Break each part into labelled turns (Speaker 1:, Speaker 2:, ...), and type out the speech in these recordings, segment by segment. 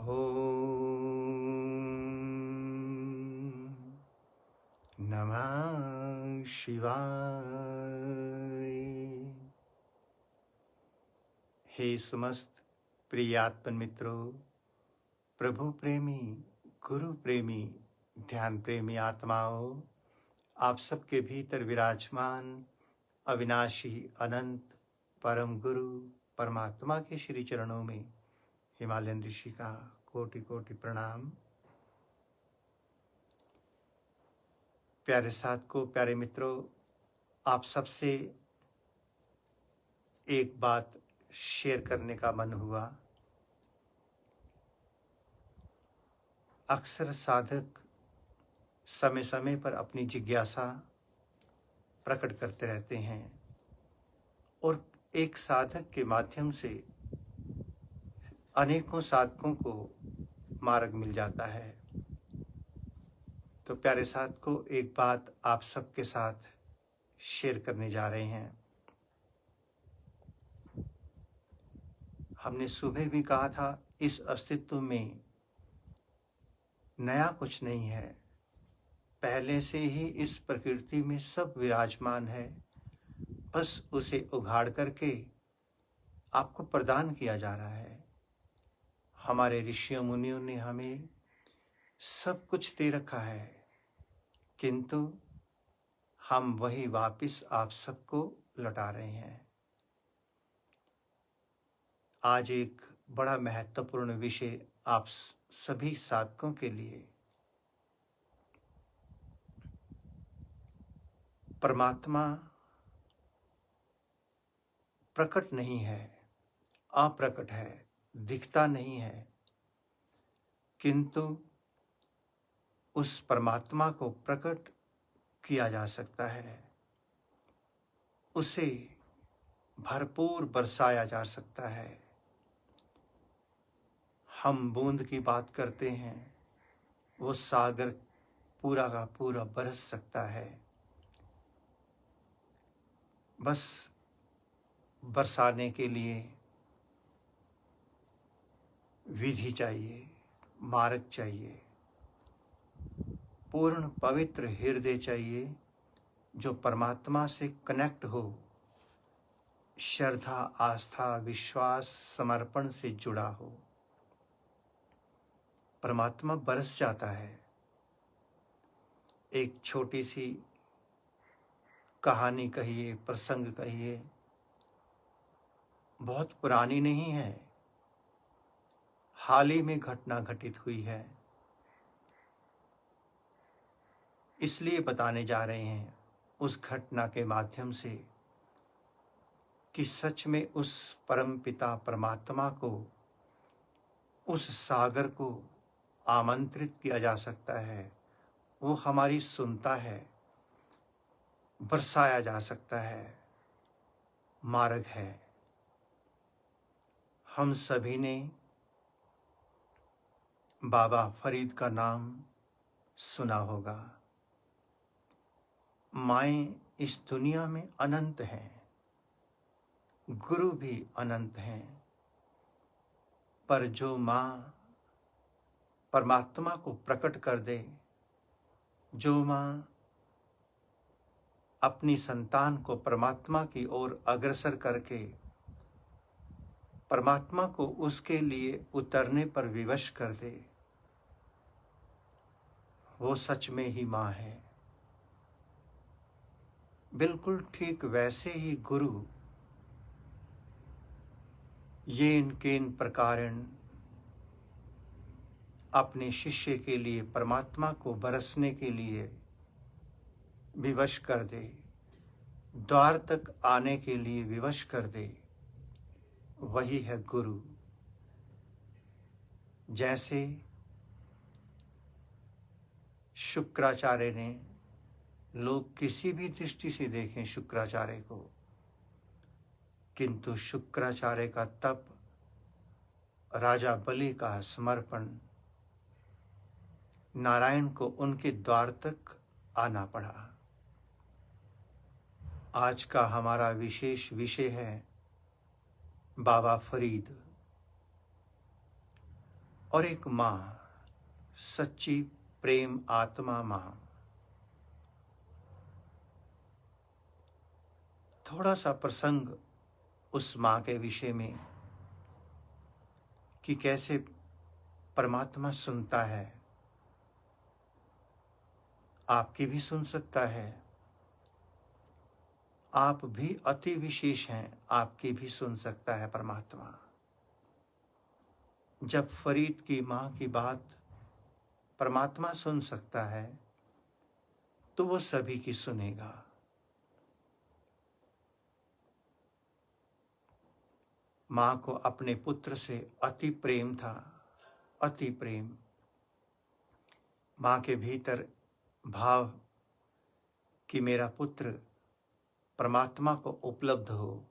Speaker 1: ओम नमः शिवाय। हे समस्त प्रिय आत्मन मित्रों, प्रभु प्रेमी, गुरु प्रेमी, ध्यान प्रेमी आत्माओं, आप सबके भीतर विराजमान अविनाशी अनंत परम गुरु परमात्मा के श्री चरणों में हिमालयन ऋषि का कोटि कोटि प्रणाम। प्यारे साधकों, प्यारे मित्रों, आप सबसे एक बात शेयर करने का मन हुआ। अक्सर साधक समय समय पर अपनी जिज्ञासा प्रकट करते रहते हैं और एक साधक के माध्यम से अनेकों साधकों को मार्ग मिल जाता है। तो प्यारे साधकों, एक बात आप सबके साथ शेयर करने जा रहे हैं। हमने सुबह भी कहा था, इस अस्तित्व में नया कुछ नहीं है, पहले से ही इस प्रकृति में सब विराजमान है, बस उसे उघाड़ करके आपको प्रदान किया जा रहा है। हमारे ऋषियों मुनियों ने हमें सब कुछ दे रखा है, किंतु हम वही वापस आप सबको लौटा रहे हैं। आज एक बड़ा महत्वपूर्ण विषय आप सभी साधकों के लिए, परमात्मा प्रकट नहीं है, अप्रकट है, दिखता नहीं है, किंतु उस परमात्मा को प्रकट किया जा सकता है, उसे भरपूर बरसाया जा सकता है। हम बूंद की बात करते हैं, वो सागर पूरा का पूरा बरस सकता है। बस बरसाने के लिए विधि चाहिए, मार्ग चाहिए, पूर्ण पवित्र हृदय चाहिए जो परमात्मा से कनेक्ट हो, श्रद्धा, आस्था, विश्वास, समर्पण से जुड़ा हो। परमात्मा बरस जाता है। एक छोटी सी कहानी कहिए, प्रसंग कहिए, बहुत पुरानी नहीं है, हाल ही में घटना घटित हुई है, इसलिए बताने जा रहे हैं उस घटना के माध्यम से कि सच में उस परम पिता परमात्मा को, उस सागर को आमंत्रित किया जा सकता है। वो हमारी सुनता है, बरसाया जा सकता है, मार्ग है। हम सभी ने बाबा फरीद का नाम सुना होगा। माएँ इस दुनिया में अनंत हैं, गुरु भी अनंत हैं, पर जो माँ परमात्मा को प्रकट कर दे, जो माँ अपनी संतान को परमात्मा की ओर अग्रसर करके परमात्मा को उसके लिए उतरने पर विवश कर दे, वो सच में ही माँ है। बिल्कुल ठीक वैसे ही गुरु येन केन प्रकारेण अपने शिष्य के लिए परमात्मा को बरसने के लिए विवश कर दे, द्वार तक आने के लिए विवश कर दे, वही है गुरु। जैसे शुक्राचार्य ने, लोग किसी भी दृष्टि से देखें शुक्राचार्य को, किंतु शुक्राचार्य का तप, राजा बलि का समर्पण, नारायण को उनके द्वार तक आना पड़ा। आज का हमारा विशेष विषय है बाबा फरीद, और एक माँ, सच्ची प्रेम आत्मा माँ। थोड़ा सा प्रसंग उस माँ के विषय में कि कैसे परमात्मा सुनता है, आपकी भी सुन सकता है। आप भी अति विशेष हैं, आपकी भी सुन सकता है परमात्मा। जब फरीद की माँ की बात परमात्मा सुन सकता है तो वो सभी की सुनेगा। माँ को अपने पुत्र से अति प्रेम था, अति प्रेम। माँ के भीतर भाव कि मेरा पुत्र परमात्मा को उपलब्ध हो।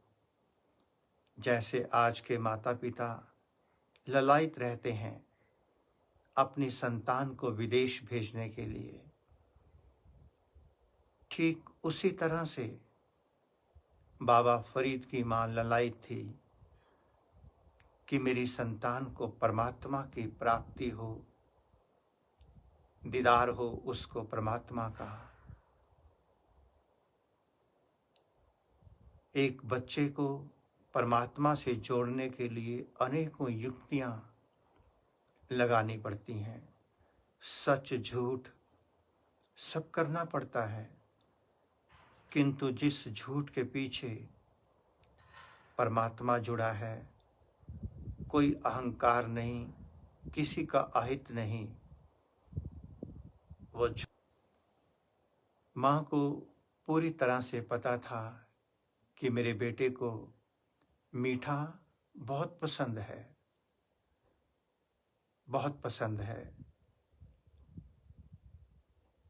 Speaker 1: जैसे आज के माता पिता ललायित रहते हैं अपनी संतान को विदेश भेजने के लिए, ठीक उसी तरह से बाबा फरीद की माँ ललायित थी कि मेरी संतान को परमात्मा की प्राप्ति हो, दीदार हो उसको परमात्मा का। एक बच्चे को परमात्मा से जोड़ने के लिए अनेकों युक्तियां लगानी पड़ती हैं, सच झूठ सब करना पड़ता है, किंतु जिस झूठ के पीछे परमात्मा जुड़ा है, कोई अहंकार नहीं, किसी का अहित नहीं, वो माँ को पूरी तरह से पता था कि मेरे बेटे को मीठा बहुत पसंद है, बहुत पसंद है।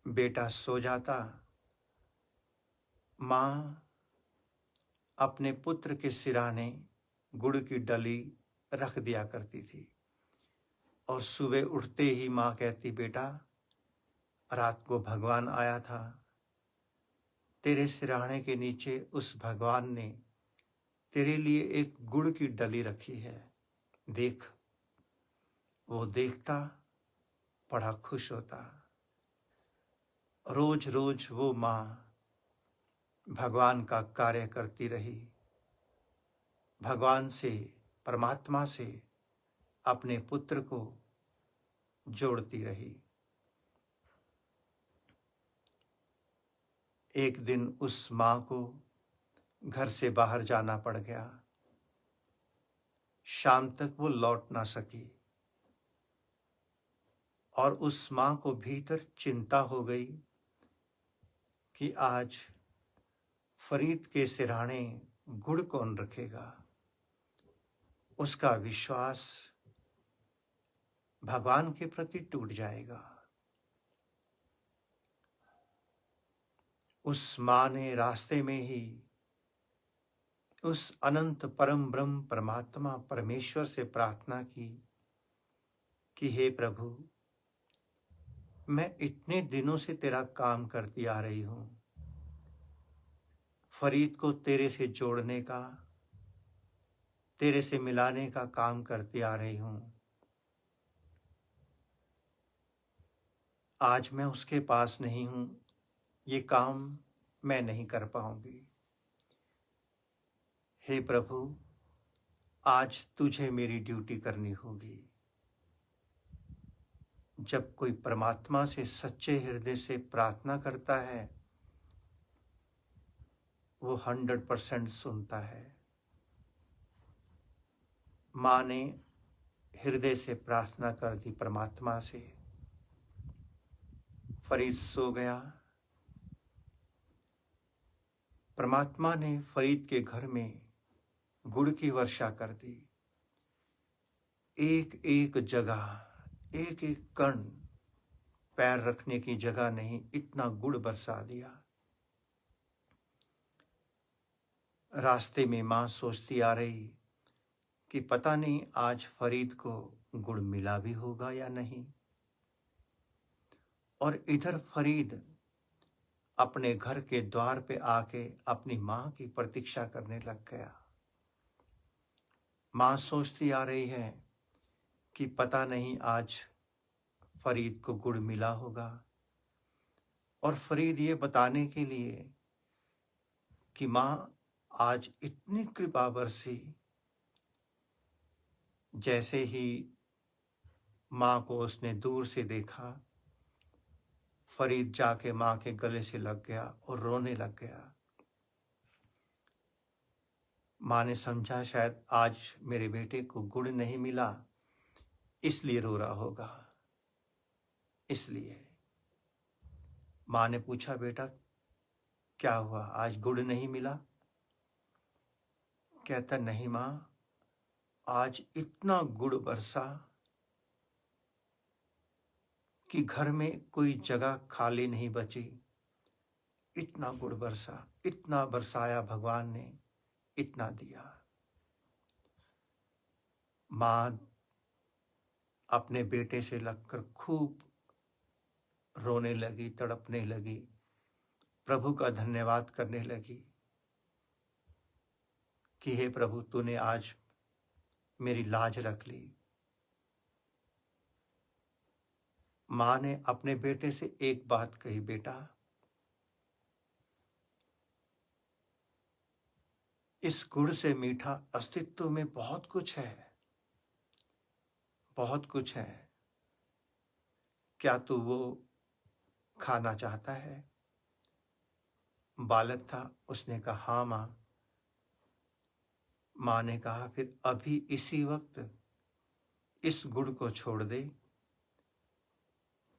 Speaker 1: बेटा सो जाता, माँ अपने पुत्र के सिराने गुड़ की डली रख दिया करती थी और सुबह उठते ही माँ कहती, बेटा रात को भगवान आया था, तेरे सिराने के नीचे उस भगवान ने तेरे लिए एक गुड़ की डली रखी है, देख। वो देखता, बड़ा खुश होता। रोज रोज वो माँ भगवान का कार्य करती रही, भगवान से, परमात्मा से अपने पुत्र को जोड़ती रही। एक दिन उस माँ को घर से बाहर जाना पड़ गया, शाम तक वो लौट ना सकी और उस माँ को भीतर चिंता हो गई कि आज फरीद के सिरहाने गुड़ कौन रखेगा। उसका विश्वास भगवान के प्रति टूट जाएगा। उस माँ ने रास्ते में ही उस अनंत परम ब्रह्म परमात्मा परमेश्वर से प्रार्थना की कि हे प्रभु, मैं इतने दिनों से तेरा काम करती आ रही हूं, फरीद को तेरे से जोड़ने का, तेरे से मिलाने का काम करती आ रही हूं। आज मैं उसके पास नहीं हूं, ये काम मैं नहीं कर पाऊंगी। हे प्रभु, आज तुझे मेरी ड्यूटी करनी होगी। जब कोई परमात्मा से सच्चे हृदय से प्रार्थना करता है, वो 100% सुनता है। माँ ने हृदय से प्रार्थना कर दी परमात्मा से। फरीद सो गया। परमात्मा ने फरीद के घर में गुड़ की वर्षा कर दी। एक एक जगह, एक एक कण पैर रखने की जगह नहीं, इतना गुड़ बरसा दिया। रास्ते में माँ सोचती आ रही कि पता नहीं आज फरीद को गुड़ मिला भी होगा या नहीं। और इधर फरीद अपने घर के द्वार पे आके अपनी माँ की प्रतीक्षा करने लग गया। माँ सोचती आ रही है कि पता नहीं आज फरीद को गुड़ मिला होगा, और फरीद ये बताने के लिए कि माँ आज इतनी कृपा बरसी। जैसे ही माँ को उसने दूर से देखा, फरीद जाके माँ के गले से लग गया और रोने लग गया। माँ ने समझा शायद आज मेरे बेटे को गुड़ नहीं मिला, इसलिए रो रहा होगा। इसलिए माँ ने पूछा, बेटा क्या हुआ, आज गुड़ नहीं मिला? कहता, नहीं माँ, आज इतना गुड़ बरसा कि घर में कोई जगह खाली नहीं बची। इतना गुड़ बरसा, इतना बरसाया भगवान ने, इतना दिया। माँ अपने बेटे से लगकर खूब रोने लगी, तड़पने लगी, प्रभु का धन्यवाद करने लगी कि हे प्रभु, तूने आज मेरी लाज रख ली। माँ ने अपने बेटे से एक बात कही, बेटा इस गुड़ से मीठा अस्तित्व में बहुत कुछ है, बहुत कुछ है। क्या तू वो खाना चाहता है? बालक था, उसने कहा हाँ माँ। माँ ने कहा, फिर अभी इसी वक्त इस गुड़ को छोड़ दे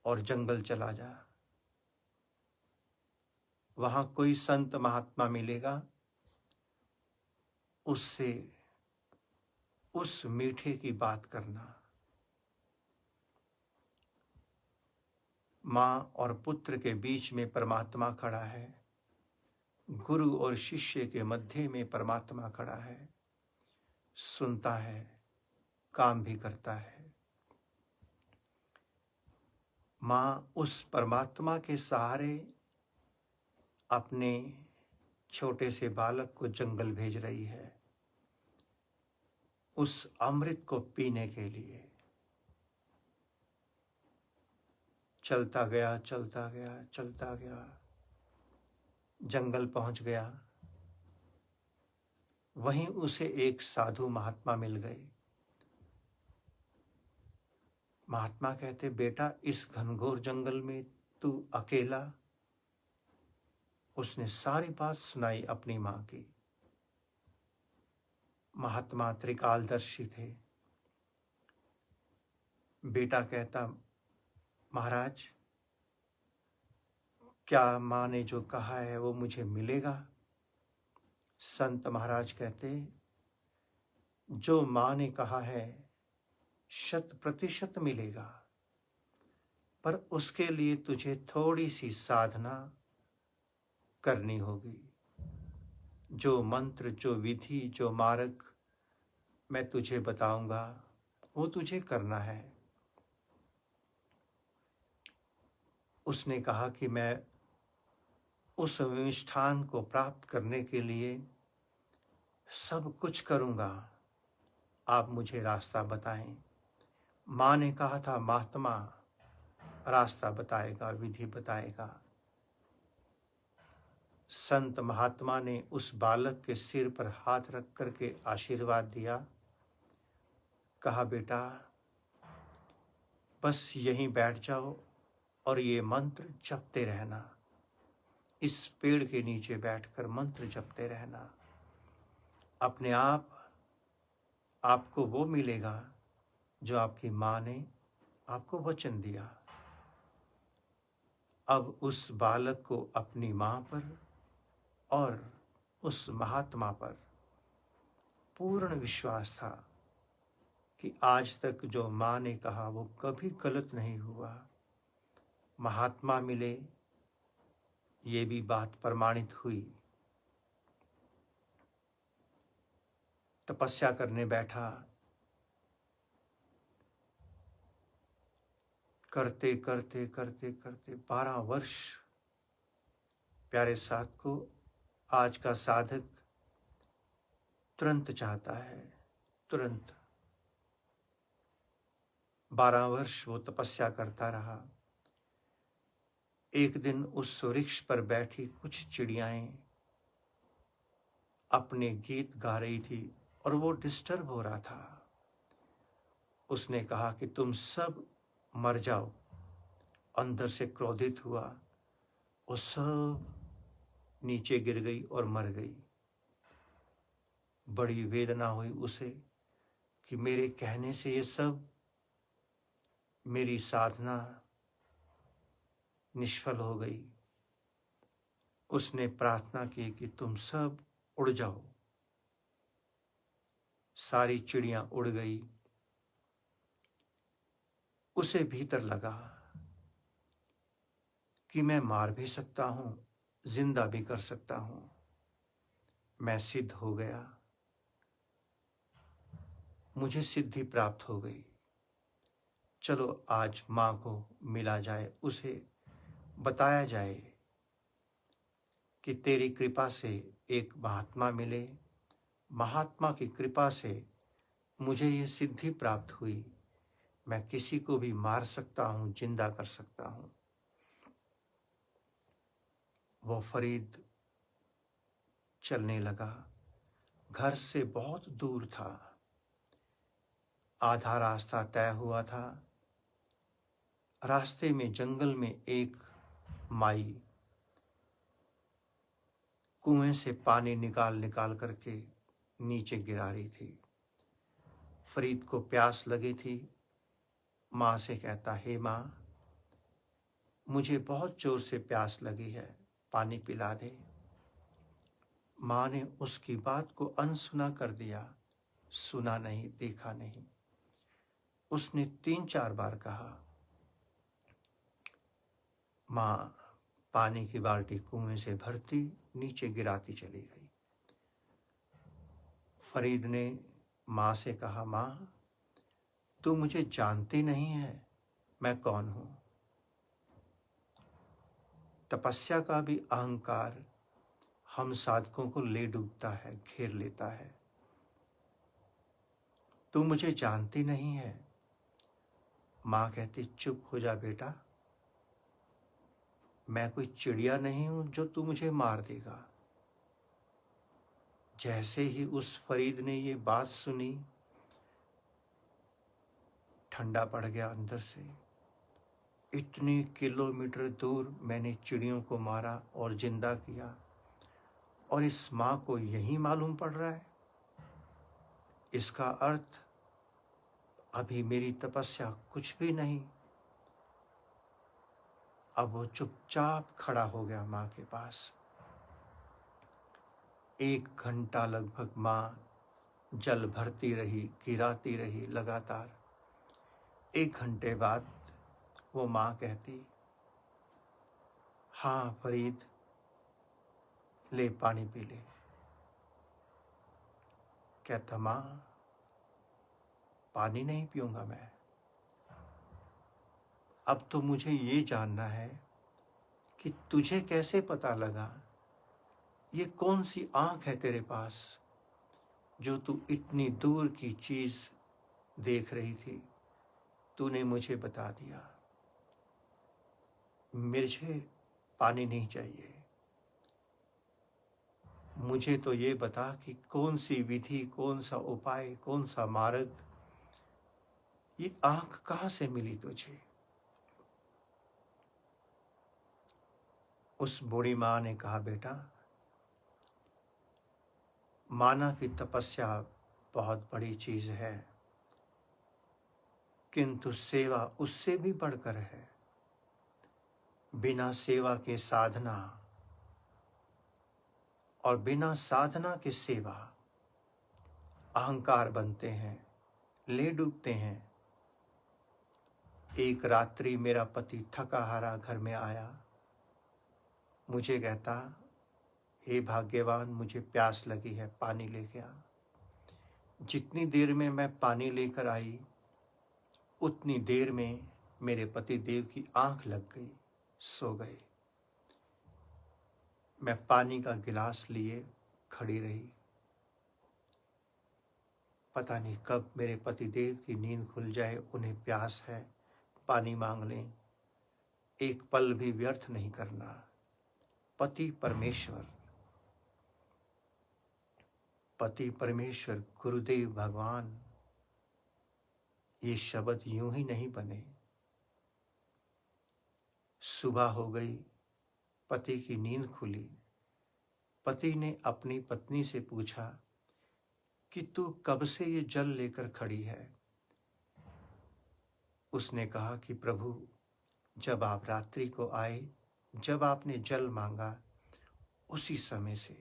Speaker 1: और जंगल चला जा। वहां कोई संत महात्मा मिलेगा, उससे उस मीठे की बात करना। माँ और पुत्र के बीच में परमात्मा खड़ा है, गुरु और शिष्य के मध्य में परमात्मा खड़ा है, सुनता है, काम भी करता है। माँ उस परमात्मा के सहारे अपने छोटे से बालक को जंगल भेज रही है, उस अमृत को पीने के लिए। चलता गया, चलता गया, चलता गया, जंगल पहुंच गया। वहीं उसे एक साधु महात्मा मिल गए। महात्मा कहते, बेटा इस घनघोर जंगल में तू अकेला? उसने सारी बात सुनाई अपनी माँ की। महात्मा त्रिकालदर्शी थे। बेटा कहता, महाराज क्या माँ ने जो कहा है वो मुझे मिलेगा? संत महाराज कहते, जो माँ ने कहा है 100% मिलेगा, पर उसके लिए तुझे थोड़ी सी साधना करनी होगी। जो मंत्र, जो विधि, जो मार्ग मैं तुझे बताऊंगा वो तुझे करना है। उसने कहा कि मैं उस मिष्ठान को प्राप्त करने के लिए सब कुछ करूंगा, आप मुझे रास्ता बताएं। माँ ने कहा था महात्मा रास्ता बताएगा, विधि बताएगा। संत महात्मा ने उस बालक के सिर पर हाथ रख करके आशीर्वाद दिया। कहा, बेटा बस यहीं बैठ जाओ और ये मंत्र जपते रहना। इस पेड़ के नीचे बैठकर मंत्र जपते रहना। अपने आप आपको वो मिलेगा जो आपकी माँ ने आपको वचन दिया। अब उस बालक को अपनी माँ पर और उस महात्मा पर पूर्ण विश्वास था कि आज तक जो माँ ने कहा वो कभी गलत नहीं हुआ। महात्मा मिले, ये भी बात प्रमाणित हुई। तपस्या करने बैठा, करते करते करते करते 12 वर्ष। प्यारे साथ को आज का साधक तुरंत चाहता है, तुरंत। 12 वर्ष वो तपस्या करता रहा। एक दिन उस वृक्ष पर बैठी कुछ चिड़ियाएं अपने गीत गा रही थी और वो डिस्टर्ब हो रहा था। उसने कहा कि तुम सब मर जाओ। अंदर से क्रोधित हुआ, वो सब नीचे गिर गई और मर गई। बड़ी वेदना हुई उसे कि मेरे कहने से ये सब, मेरी साधना निष्फल हो गई। उसने प्रार्थना की कि तुम सब उड़ जाओ। सारी चिड़ियां उड़ गई। उसे भीतर लगा कि मैं मार भी सकता हूं, जिंदा भी कर सकता हूं। मैं सिद्ध हो गया, मुझे सिद्धि प्राप्त हो गई। चलो आज माँ को मिला जाए, उसे बताया जाए कि तेरी कृपा से एक महात्मा मिले, महात्मा की कृपा से मुझे ये सिद्धि प्राप्त हुई। मैं किसी को भी मार सकता हूँ, जिंदा कर सकता हूँ। वो फरीद चलने लगा। घर से बहुत दूर था, आधा रास्ता तय हुआ था। रास्ते में जंगल में एक माई कुएं से पानी निकाल निकाल करके नीचे गिरा रही थी। फरीद को प्यास लगी थी। माँ से कहता, हे माँ, मुझे बहुत जोर से प्यास लगी है, पानी पिला दे। माँ ने उसकी बात को अनसुना कर दिया, सुना नहीं, देखा नहीं। उसने 3-4 बार कहा। माँ पानी की बाल्टी कुएं से भरती नीचे गिराती चली गई। फरीद ने माँ से कहा, माँ तू मुझे जानती नहीं है, मैं कौन हूं। तपस्या का भी अहंकार हम साधकों को ले डूबता है, घेर लेता है। तू मुझे जानती नहीं है। माँ कहती, चुप हो जा बेटा, मैं कोई चिड़िया नहीं हूं जो तू मुझे मार देगा। जैसे ही उस फरीद ने ये बात सुनी, ठंडा पड़ गया अंदर से। इतने किलोमीटर दूर मैंने चिड़ियों को मारा और जिंदा किया, और इस माँ को यही मालूम पड़ रहा है। इसका अर्थ अभी मेरी तपस्या कुछ भी नहीं। अब वो चुपचाप खड़ा हो गया माँ के पास। 1 घंटा लगभग माँ जल भरती रही, गिराती रही लगातार। 1 घंटे बाद वो माँ कहती, हाँ फरीद, ले पानी पी ले। कहता, माँ पानी नहीं पीऊंगा मैं। अब तो मुझे ये जानना है कि तुझे कैसे पता लगा, ये कौन सी आंख है तेरे पास जो तू इतनी दूर की चीज देख रही थी। तूने मुझे बता दिया। मुझे पानी नहीं चाहिए। मुझे तो ये बता कि कौन सी विधि, कौन सा उपाय, कौन सा मार्ग, ये आंख कहाँ से मिली तुझे। उस बूढ़ी माँ ने कहा, बेटा, माना कि तपस्या बहुत बड़ी चीज है, किंतु सेवा उससे भी बढ़कर है। बिना सेवा के साधना और बिना साधना के सेवा अहंकार बनते हैं, ले डूबते हैं। एक रात्रि मेरा पति थका हारा घर में आया। मुझे कहता, हे भाग्यवान, मुझे प्यास लगी है, पानी लेके आ। जितनी देर में मैं पानी लेकर आई, उतनी देर में मेरे पति देव की आंख लग गई, सो गए। मैं पानी का गिलास लिए खड़ी रही। पता नहीं कब मेरे पतिदेव की नींद खुल जाए, उन्हें प्यास है, पानी मांग लें, एक पल भी व्यर्थ नहीं करना। पति परमेश्वर गुरुदेव भगवान, ये शब्द यूं ही नहीं बने। सुबह हो गई, पति की नींद खुली। पति ने अपनी पत्नी से पूछा कि तू कब से ये जल लेकर खड़ी है? उसने कहा कि प्रभु, जब आप रात्रि को आए, जब आपने जल मांगा, उसी समय से।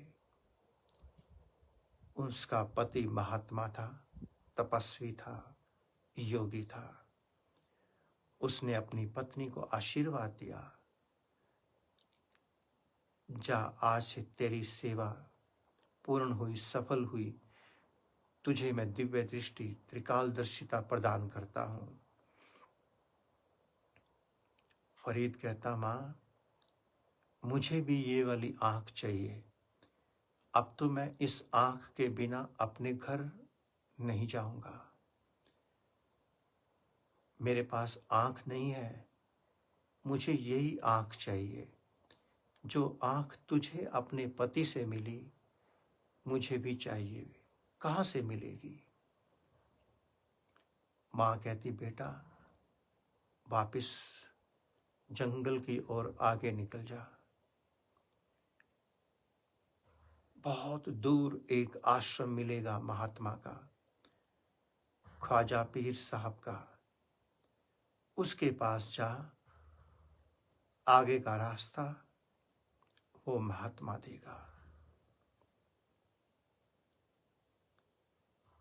Speaker 1: उसका पति महात्मा था, तपस्वी था, योगी था। उसने अपनी पत्नी को आशीर्वाद दिया, जा, आज से तेरी सेवा पूर्ण हुई, सफल हुई। तुझे मैं दिव्य दृष्टि, त्रिकालदर्शिता प्रदान करता हूं। फरीद कहता, मां, मुझे भी ये वाली आंख चाहिए। अब तो मैं इस आंख के बिना अपने घर नहीं जाऊंगा। मेरे पास आंख नहीं है, मुझे यही आंख चाहिए। जो आंख तुझे अपने पति से मिली, मुझे भी चाहिए। कहां से मिलेगी? मां कहती, बेटा, वापिस जंगल की ओर आगे निकल जा। बहुत दूर एक आश्रम मिलेगा महात्मा का, ख्वाजा पीर साहब का। उसके पास जा, आगे का रास्ता वो महात्मा देगा।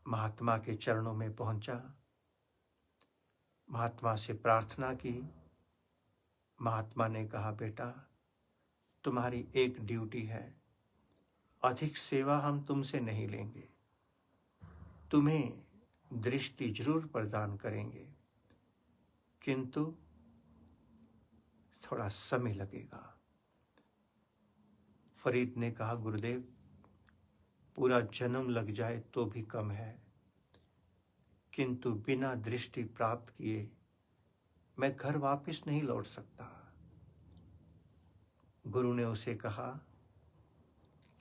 Speaker 1: महात्मा के चरणों में पहुंचा, महात्मा से प्रार्थना की। महात्मा ने कहा, बेटा, तुम्हारी एक ड्यूटी है, अधिक सेवा हम तुमसे नहीं लेंगे, तुम्हें दृष्टि जरूर प्रदान करेंगे, किंतु थोड़ा समय लगेगा। फरीद ने कहा, गुरुदेव, पूरा जन्म लग जाए तो भी कम है, किंतु बिना दृष्टि प्राप्त किए मैं घर वापस नहीं लौट सकता। गुरु ने उसे कहा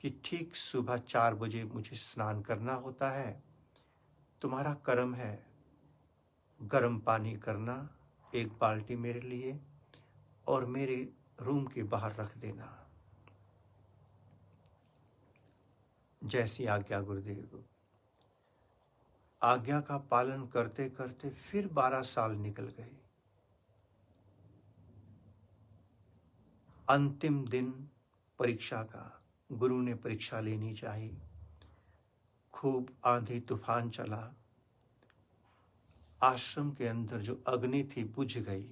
Speaker 1: कि ठीक सुबह 4 बजे मुझे स्नान करना होता है। तुम्हारा कर्म है, गर्म पानी करना 1 बाल्टी मेरे लिए और मेरे रूम के बाहर रख देना। जैसी आज्ञा गुरुदेव। आज्ञा का पालन करते करते फिर 12 साल निकल गए। अंतिम दिन परीक्षा का, गुरु ने परीक्षा लेनी चाहिए। खूब आंधी तूफान चला, आश्रम के अंदर जो अग्नि थी बुझ गई।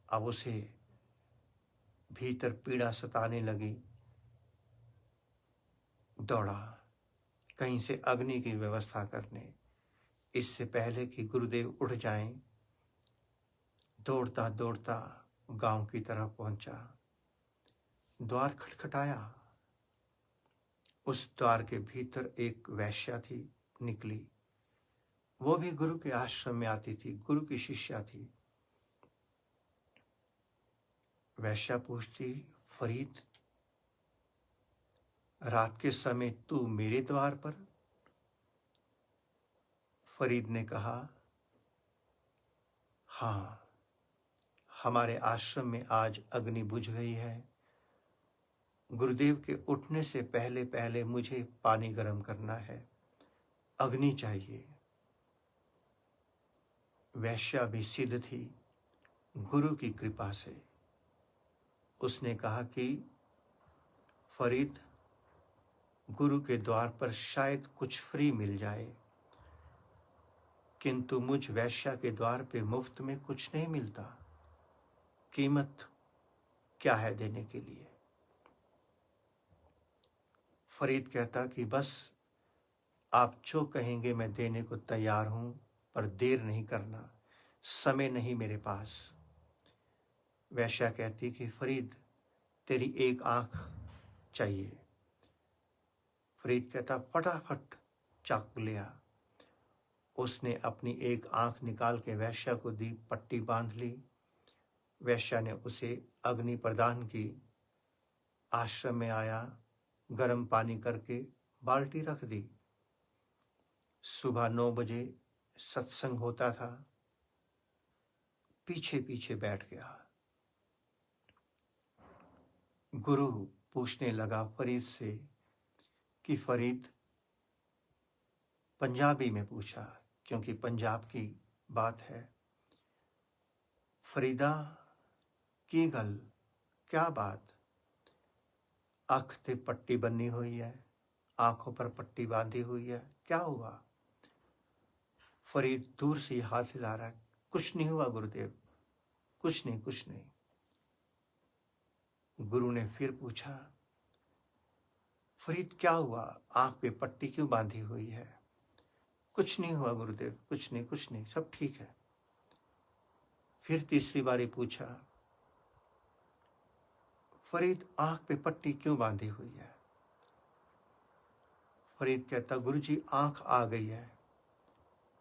Speaker 1: अब उसे भीतर पीड़ा सताने लगी। दौड़ा कहीं से अग्नि की व्यवस्था करने, इससे पहले कि गुरुदेव उठ जाएं। दौड़ता दौड़ता गांव की तरफ पहुंचा। द्वार खटखटाया। उस द्वार के भीतर एक वैश्या थी, निकली। वो भी गुरु के आश्रम में आती थी, गुरु की शिष्या थी। वैश्या पूछती, फरीद, रात के समय तू मेरे द्वार पर? फरीद ने कहा, हाँ, हमारे आश्रम में आज अग्नि बुझ गई है। गुरुदेव के उठने से पहले पहले मुझे पानी गर्म करना है, अग्नि चाहिए। वैश्या भी सिद्ध थी गुरु की कृपा से। उसने कहा कि फरीद, गुरु के द्वार पर शायद कुछ फ्री मिल जाए, किंतु मुझ वैश्या के द्वार पे मुफ्त में कुछ नहीं मिलता। कीमत क्या है देने के लिए? फरीद कहता कि बस आप जो कहेंगे मैं देने को तैयार हूं, पर देर नहीं करना, समय नहीं मेरे पास। वैश्या कहती कि फरीद, तेरी एक आंख चाहिए। फरीद कहता फटाफट चाकू लिया। उसने अपनी एक आंख निकाल के वैश्या को दी, पट्टी बांध ली। वैश्या ने उसे अग्नि प्रदान की। आश्रम में आया, गर्म पानी करके बाल्टी रख दी। सुबह 9 बजे सत्संग होता था। पीछे पीछे बैठ गया। गुरु पूछने लगा फरीद से कि फरीद, पंजाबी में पूछा क्योंकि पंजाब की बात है, फरीदा की गल, क्या बात? अख ते पट्टी बन्नी हुई है, आंखों पर पट्टी बांधी हुई है, क्या हुआ? फरीद दूर से हाथ हिला रहा है, कुछ नहीं हुआ गुरुदेव, कुछ नहीं, कुछ नहीं। गुरु ने फिर पूछा, फरीद क्या हुआ, आंख पे पट्टी क्यों बांधी हुई है? कुछ नहीं हुआ गुरुदेव, कुछ नहीं, कुछ नहीं, सब ठीक है। फिर तीसरी बारी पूछा, फरीद आंख पे पट्टी क्यों बांधी हुई है? फरीद कहता, गुरुजी आंख आ गई है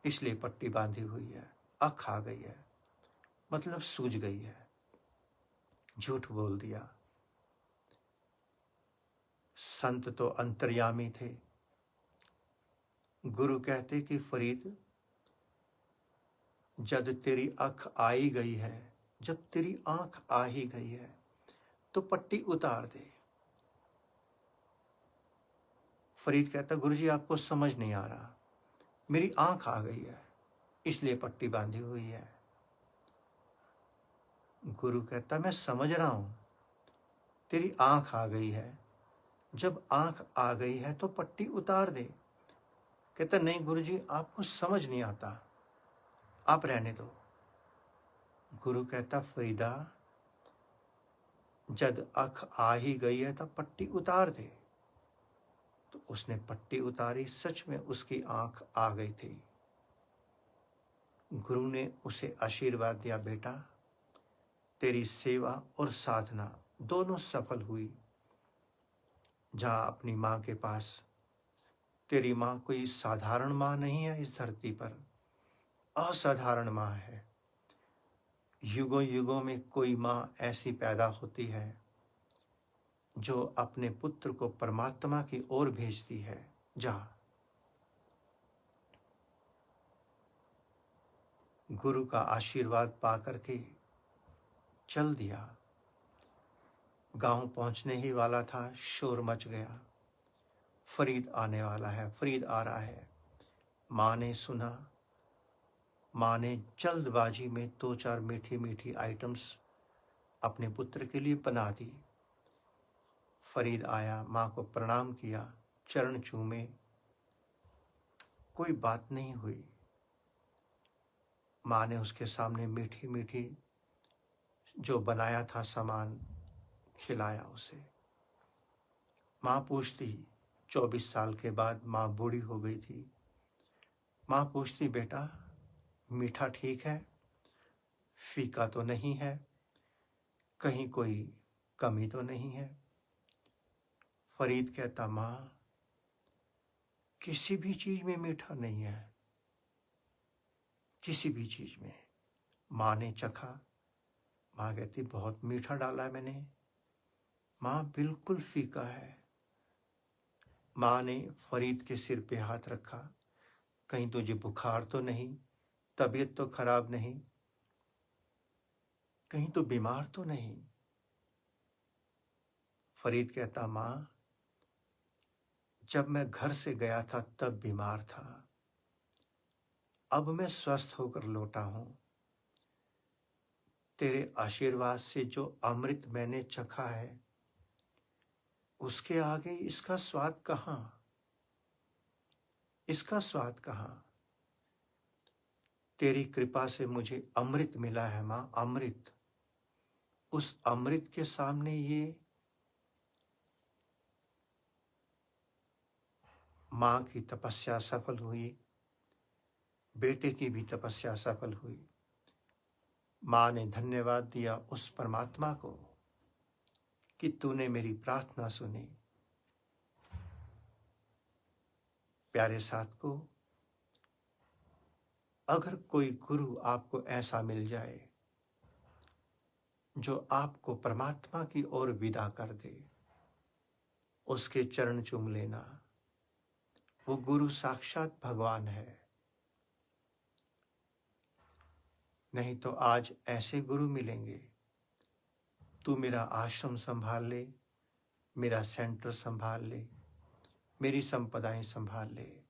Speaker 1: इसलिए पट्टी बांधी हुई है। आंख आ गई है मतलब सूज गई है। झूठ बोल दिया। संत तो अंतर्यामी थे। गुरु कहते कि फरीद, जब तेरी आंख आ ही गई है, जब तेरी आंख आ ही गई है तो पट्टी उतार दे। फरीद कहता, गुरुजी आपको समझ नहीं आ रहा, मेरी आंख आ गई है इसलिए पट्टी बांधी हुई है। गुरु कहता, मैं समझ रहा हूं, तेरी आंख आ गई है, जब आंख आ गई है तो पट्टी उतार दे। कहता, नहीं गुरुजी आपको समझ नहीं आता, आप रहने दो। गुरु कहता, फरीदा जब आंख आ ही गई है तब पट्टी उतार दे। तो उसने पट्टी उतारी, सच में उसकी आंख आ गई थी। गुरु ने उसे आशीर्वाद दिया, बेटा तेरी सेवा और साधना दोनों सफल हुई। जा अपनी माँ के पास। तेरी माँ कोई साधारण माँ नहीं है, इस धरती पर असाधारण माँ है। युगों युगों में कोई माँ ऐसी पैदा होती है जो अपने पुत्र को परमात्मा की ओर भेजती है। जा। गुरु का आशीर्वाद पा करके चल दिया। गांव पहुंचने ही वाला था, शोर मच गया, फरीद आने वाला है, फरीद आ रहा है। माँ ने सुना। माँ ने जल्दबाजी में 2-4 मीठी मीठी आइटम्स अपने पुत्र के लिए बना दी। फरीद आया, माँ को प्रणाम किया, चरण चूमे, कोई बात नहीं हुई। माँ ने उसके सामने मीठी मीठी जो बनाया था सामान खिलाया उसे। माँ पूछती, 24 साल के बाद माँ बूढ़ी हो गई थी। माँ पूछती, बेटा मीठा ठीक है, फीका तो नहीं है, कहीं कोई कमी तो नहीं है? फरीद कहता, माँ किसी भी चीज में मीठा नहीं है, किसी भी चीज में। माँ ने चखा। माँ कहती, बहुत मीठा डाला है मैंने। माँ बिल्कुल फीका है। माँ ने फरीद के सिर पे हाथ रखा, कहीं तुझे बुखार तो नहीं, तबीयत तो खराब नहीं, कहीं तो बीमार तो नहीं? फरीद कहता, माँ जब मैं घर से गया था तब बीमार था, अब मैं स्वस्थ होकर लौटा हूं। तेरे आशीर्वाद से जो अमृत मैंने चखा है उसके आगे इसका स्वाद कहाँ, इसका स्वाद कहाँ? तेरी कृपा से मुझे अमृत मिला है माँ, अमृत। उस अमृत के सामने ये माँ की तपस्या सफल हुई, बेटे की भी तपस्या सफल हुई। माँ ने धन्यवाद दिया उस परमात्मा को कि तूने मेरी प्रार्थना सुनी। प्यारे साथी, अगर कोई गुरु आपको ऐसा मिल जाए जो आपको परमात्मा की ओर विदा कर दे, उसके चरण चूम लेना। वो गुरु साक्षात भगवान है। नहीं तो आज ऐसे गुरु मिलेंगे, तू मेरा आश्रम संभाल ले, मेरा सेंटर संभाल ले, मेरी संपदाएं संभाल ले।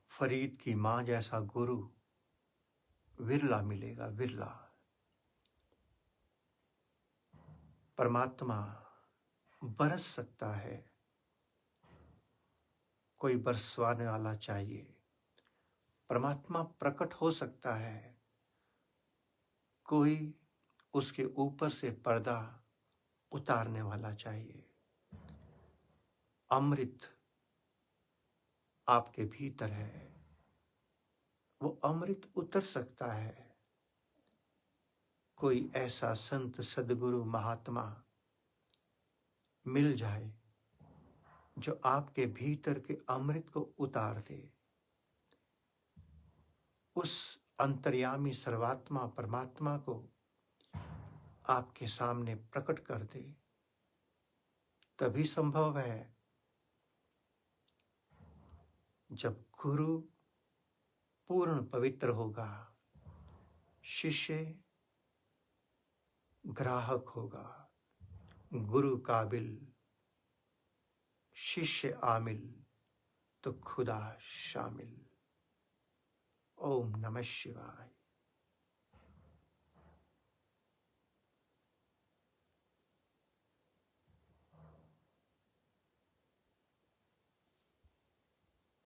Speaker 1: फरीद की मां जैसा गुरु विरला मिलेगा, विरला। परमात्मा बरस सकता है, कोई बरसवाने वाला चाहिए। परमात्मा प्रकट हो सकता है, कोई उसके ऊपर से पर्दा उतारने वाला चाहिए। अमृत आपके भीतर है, वो अमृत उतर सकता है। कोई ऐसा संत सदगुरु महात्मा मिल जाए जो आपके भीतर के अमृत को उतार दे, उस अंतर्यामी सर्वात्मा परमात्मा को आपके सामने प्रकट कर दे, तभी संभव है जब गुरु पूर्ण पवित्र होगा, शिष्य ग्राहक होगा, गुरु काबिल, शिष्य आमिल, तो खुदा शामिल। ओम नमः शिवाय।